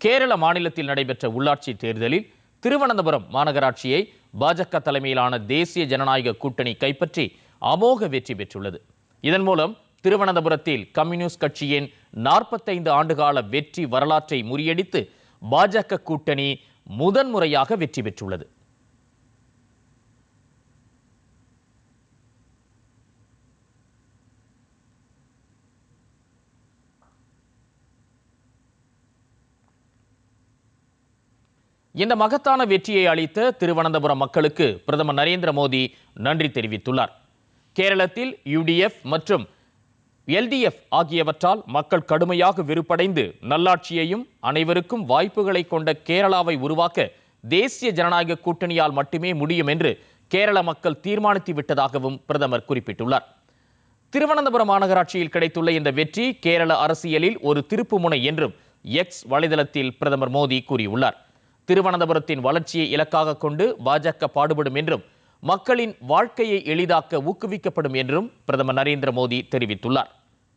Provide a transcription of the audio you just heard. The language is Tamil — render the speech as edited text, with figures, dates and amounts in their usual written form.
கேரள மாநிலத்தில் நடைபெற்ற உள்ளாட்சி தேர்தலில் திருவனந்தபுரம் மாநகராட்சியை பாஜக தலைமையிலான தேசிய ஜனநாயக கூட்டணி கைப்பற்றி அமோக வெற்றி பெற்றுள்ளது. இதன் மூலம் திருவனந்தபுரத்தில் கம்யூனிஸ்ட் கட்சியின் 45 ஆண்டுகால வெற்றி வரலாற்றை முறியடித்து பாஜக கூட்டணி முதன்முறையாக வெற்றி பெற்றுள்ளது. இந்த மகத்தான வெற்றியை அளித்த திருவனந்தபுரம் மக்களுக்கு பிரதமர் நரேந்திர மோடி நன்றி தெரிவித்துள்ளார். கேரளத்தில் UDF மற்றும் LDF ஆகியவற்றால் மக்கள் கடுமையாக வெறுப்படைந்து நல்லாட்சியையும் அனைவருக்கும் வாய்ப்புகளை கொண்ட கேரளாவை உருவாக்க தேசிய ஜனநாயக கூட்டணியால் மட்டுமே முடியும் என்று கேரள மக்கள் தீர்மானித்து விட்டதாகவும் பிரதமர் குறிப்பிட்டுள்ளார். திருவனந்தபுரம் மாநகராட்சியில் கிடைத்துள்ள இந்த வெற்றி கேரள அரசியலில் ஒரு திருப்புமுனை என்றும் X வலைதளத்தில் பிரதமர் மோடி கூறியுள்ளார். திருவனந்தபுரத்தின் வளர்ச்சியை இலக்காக கொண்டு பாஜக பாடுபடும் என்றும் மக்களின் வாழ்க்கையை எளிதாக்க ஊக்குவிக்கப்படும் என்றும் பிரதமர் நரேந்திர மோடி தெரிவித்துள்ளார்.